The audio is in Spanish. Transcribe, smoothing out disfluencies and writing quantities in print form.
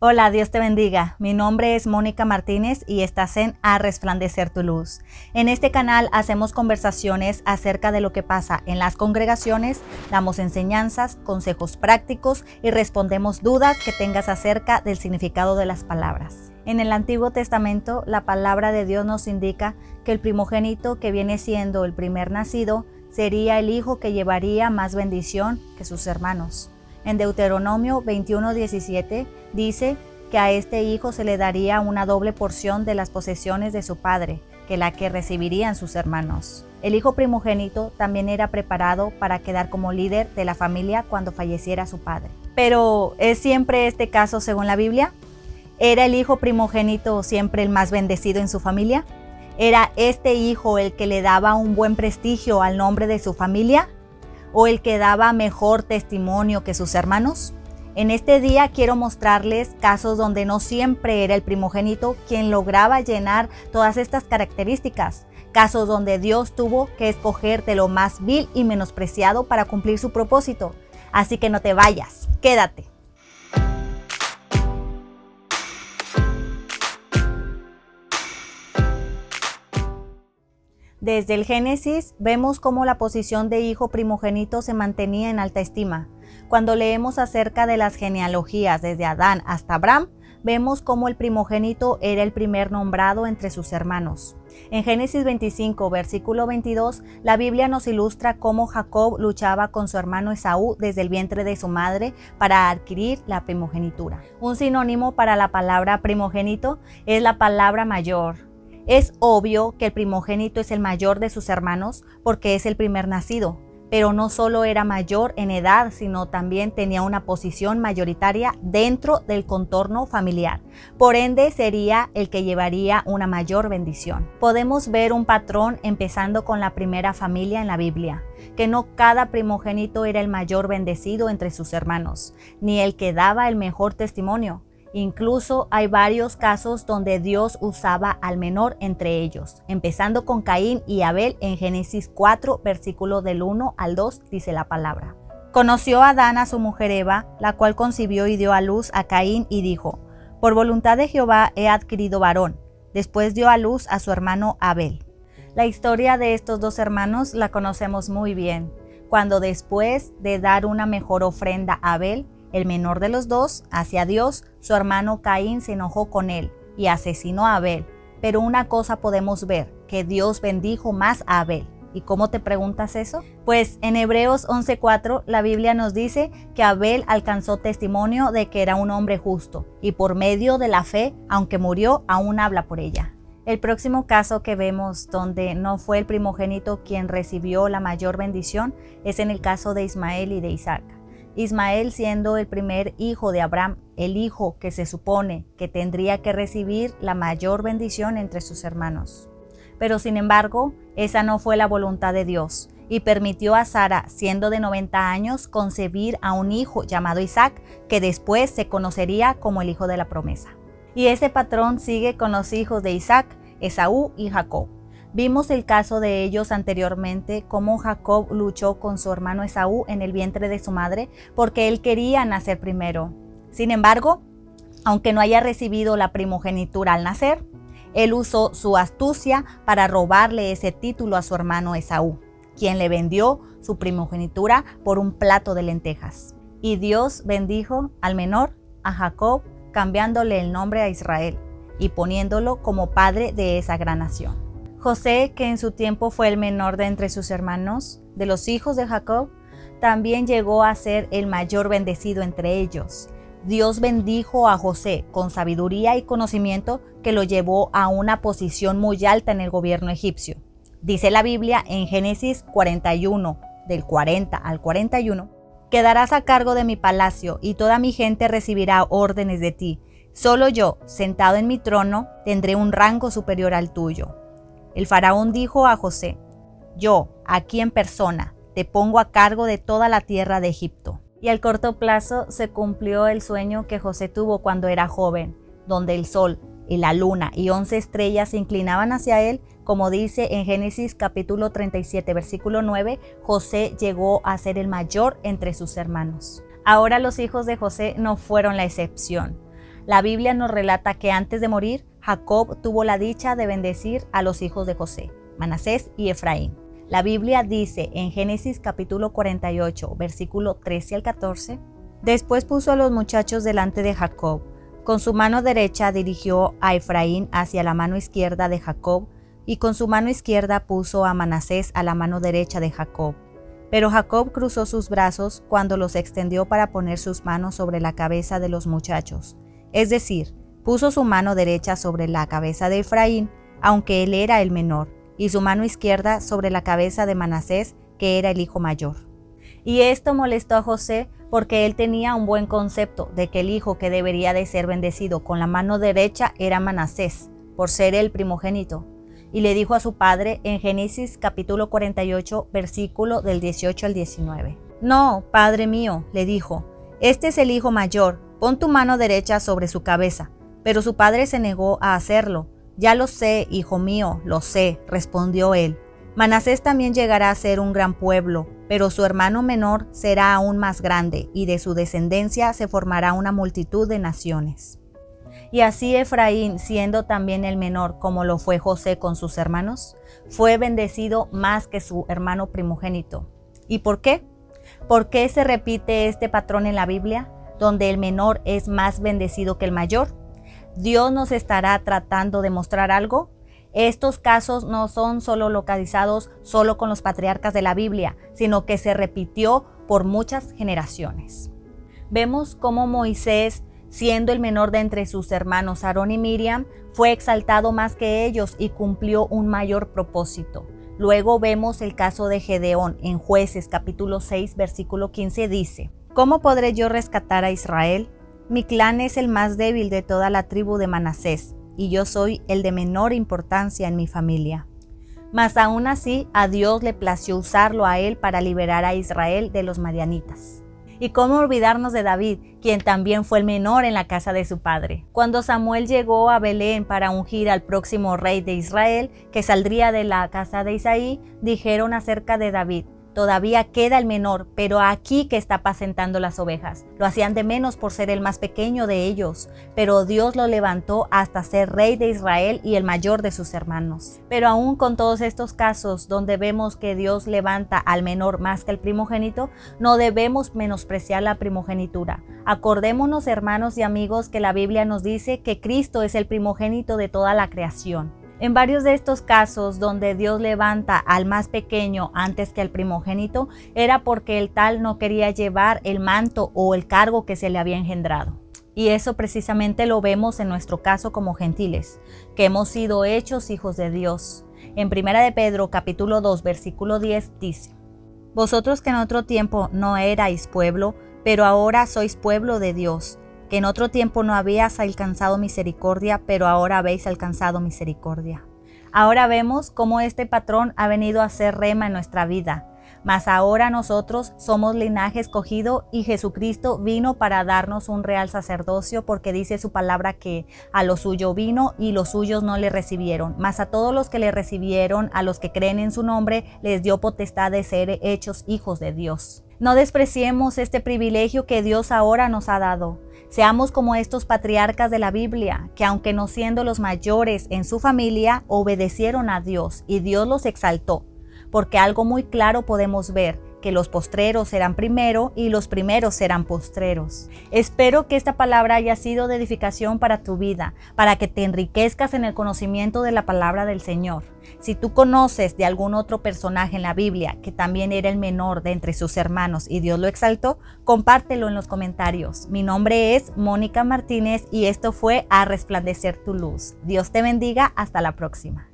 Hola, Dios te bendiga. Mi nombre es Mónica Martínez y estás en A Resplandecer tu Luz. En este canal hacemos conversaciones acerca de lo que pasa en las congregaciones, damos enseñanzas, consejos prácticos y respondemos dudas que tengas acerca del significado de las palabras. En el Antiguo Testamento, la palabra de Dios nos indica que el primogénito, que viene siendo el primer nacido, sería el hijo que llevaría más bendición que sus hermanos. En Deuteronomio 21:17 dice que a este hijo se le daría una doble porción de las posesiones de su padre, que la que recibirían sus hermanos. El hijo primogénito también era preparado para quedar como líder de la familia cuando falleciera su padre. Pero, ¿es siempre este caso según la Biblia? ¿Era el hijo primogénito siempre el más bendecido en su familia? ¿Era este hijo el que le daba un buen prestigio al nombre de su familia? ¿O el que daba mejor testimonio que sus hermanos? En este día quiero mostrarles casos donde no siempre era el primogénito quien lograba llenar todas estas características. Casos donde Dios tuvo que escoger de lo más vil y menospreciado para cumplir su propósito. Así que no te vayas, quédate. Desde el Génesis vemos cómo la posición de hijo primogénito se mantenía en alta estima. Cuando leemos acerca de las genealogías desde Adán hasta Abraham, vemos cómo el primogénito era el primer nombrado entre sus hermanos. En Génesis 25, versículo 22, la Biblia nos ilustra cómo Jacob luchaba con su hermano Esaú desde el vientre de su madre para adquirir la primogenitura. Un sinónimo para la palabra primogénito es la palabra mayor. Es obvio que el primogénito es el mayor de sus hermanos porque es el primer nacido, pero no solo era mayor en edad, sino también tenía una posición mayoritaria dentro del contorno familiar. Por ende, sería el que llevaría una mayor bendición. Podemos ver un patrón empezando con la primera familia en la Biblia, que no cada primogénito era el mayor bendecido entre sus hermanos, ni el que daba el mejor testimonio. Incluso hay varios casos donde Dios usaba al menor entre ellos, empezando con Caín y Abel en Génesis 4, versículo del 1 al 2, dice la palabra. Conoció Adán a su mujer Eva, la cual concibió y dio a luz a Caín y dijo: por voluntad de Jehová he adquirido varón. Después dio a luz a su hermano Abel. La historia de estos dos hermanos la conocemos muy bien, cuando después de dar una mejor ofrenda a Abel, el menor de los dos, hacia Dios, su hermano Caín se enojó con él y asesinó a Abel. Pero una cosa podemos ver, que Dios bendijo más a Abel. ¿Y cómo te preguntas eso? Pues en Hebreos 11:4 la Biblia nos dice que Abel alcanzó testimonio de que era un hombre justo y por medio de la fe, aunque murió, aún habla por ella. El próximo caso que vemos donde no fue el primogénito quien recibió la mayor bendición es en el caso de Ismael y de Isaac. Ismael siendo el primer hijo de Abraham, el hijo que se supone que tendría que recibir la mayor bendición entre sus hermanos. Pero sin embargo, esa no fue la voluntad de Dios y permitió a Sara, siendo de 90 años, concebir a un hijo llamado Isaac, que después se conocería como el hijo de la promesa. Y ese patrón sigue con los hijos de Isaac, Esaú y Jacob. Vimos el caso de ellos anteriormente, cómo Jacob luchó con su hermano Esaú en el vientre de su madre porque él quería nacer primero. Sin embargo, aunque no haya recibido la primogenitura al nacer, él usó su astucia para robarle ese título a su hermano Esaú, quien le vendió su primogenitura por un plato de lentejas. Y Dios bendijo al menor, a Jacob, cambiándole el nombre a Israel y poniéndolo como padre de esa gran nación. José, que en su tiempo fue el menor de entre sus hermanos, de los hijos de Jacob, también llegó a ser el mayor bendecido entre ellos. Dios bendijo a José con sabiduría y conocimiento que lo llevó a una posición muy alta en el gobierno egipcio. Dice la Biblia en Génesis 41, del 40 al 41, quedarás a cargo de mi palacio y toda mi gente recibirá órdenes de ti. Solo yo, sentado en mi trono, tendré un rango superior al tuyo. El faraón dijo a José: yo, aquí en persona, te pongo a cargo de toda la tierra de Egipto. Y al corto plazo se cumplió el sueño que José tuvo cuando era joven, donde el sol y la luna y 11 estrellas se inclinaban hacia él, como dice en Génesis capítulo 37, versículo 9, José llegó a ser el mayor entre sus hermanos. Ahora los hijos de José no fueron la excepción. La Biblia nos relata que antes de morir, Jacob tuvo la dicha de bendecir a los hijos de José, Manasés y Efraín. La Biblia dice en Génesis capítulo 48, versículo 13 al 14, después puso a los muchachos delante de Jacob. Con su mano derecha dirigió a Efraín hacia la mano izquierda de Jacob, y con su mano izquierda puso a Manasés a la mano derecha de Jacob. Pero Jacob cruzó sus brazos cuando los extendió para poner sus manos sobre la cabeza de los muchachos. Es decir, puso su mano derecha sobre la cabeza de Efraín, aunque él era el menor, y su mano izquierda sobre la cabeza de Manasés, que era el hijo mayor. Y esto molestó a José porque él tenía un buen concepto de que el hijo que debería de ser bendecido con la mano derecha era Manasés, por ser el primogénito. Y le dijo a su padre en Génesis capítulo 48, versículo del 18 al 19. No, padre mío, le dijo, este es el hijo mayor, pon tu mano derecha sobre su cabeza. Pero su padre se negó a hacerlo. Ya lo sé, hijo mío, lo sé, respondió él. Manasés también llegará a ser un gran pueblo, pero su hermano menor será aún más grande, y de su descendencia se formará una multitud de naciones. Y así Efraín, siendo también el menor, como lo fue José con sus hermanos, fue bendecido más que su hermano primogénito. ¿Y por qué? ¿Por qué se repite este patrón en la Biblia, donde el menor es más bendecido que el mayor? ¿Dios nos estará tratando de mostrar algo? Estos casos no son solo localizados solo con los patriarcas de la Biblia, sino que se repitió por muchas generaciones. Vemos cómo Moisés, siendo el menor de entre sus hermanos Aarón y Miriam, fue exaltado más que ellos y cumplió un mayor propósito. Luego vemos el caso de Gedeón en Jueces capítulo 6 versículo 15 dice: ¿Cómo podré yo rescatar a Israel? Mi clan es el más débil de toda la tribu de Manasés, y yo soy el de menor importancia en mi familia. Mas aún así, a Dios le plació usarlo a él para liberar a Israel de los madianitas. ¿Y cómo olvidarnos de David, quien también fue el menor en la casa de su padre? Cuando Samuel llegó a Belén para ungir al próximo rey de Israel, que saldría de la casa de Isaí, dijeron acerca de David: todavía queda el menor, pero aquí que está apacentando las ovejas. Lo hacían de menos por ser el más pequeño de ellos, pero Dios lo levantó hasta ser rey de Israel y el mayor de sus hermanos. Pero aún con todos estos casos donde vemos que Dios levanta al menor más que el primogénito, no debemos menospreciar la primogenitura. Acordémonos, hermanos y amigos, que la Biblia nos dice que Cristo es el primogénito de toda la creación. En varios de estos casos donde Dios levanta al más pequeño antes que al primogénito, era porque el tal no quería llevar el manto o el cargo que se le había engendrado. Y eso precisamente lo vemos en nuestro caso como gentiles, que hemos sido hechos hijos de Dios. En 1 de Pedro capítulo 2 versículo 10 dice: Vosotros que en otro tiempo no erais pueblo, pero ahora sois pueblo de Dios, que en otro tiempo no habías alcanzado misericordia, pero ahora habéis alcanzado misericordia. Ahora vemos cómo este patrón ha venido a ser rema en nuestra vida, mas ahora nosotros somos linaje escogido y Jesucristo vino para darnos un real sacerdocio, porque dice su palabra que a lo suyo vino y los suyos no le recibieron, mas a todos los que le recibieron, a los que creen en su nombre, les dio potestad de ser hechos hijos de Dios. No despreciemos este privilegio que Dios ahora nos ha dado. Seamos como estos patriarcas de la Biblia, que aunque no siendo los mayores en su familia, obedecieron a Dios y Dios los exaltó, porque algo muy claro podemos ver, que los postreros serán primero y los primeros serán postreros. Espero que esta palabra haya sido de edificación para tu vida, para que te enriquezcas en el conocimiento de la palabra del Señor. Si tú conoces de algún otro personaje en la Biblia que también era el menor de entre sus hermanos y Dios lo exaltó, compártelo en los comentarios. Mi nombre es Mónica Martínez y esto fue A Resplandecer tu Luz. Dios te bendiga, hasta la próxima.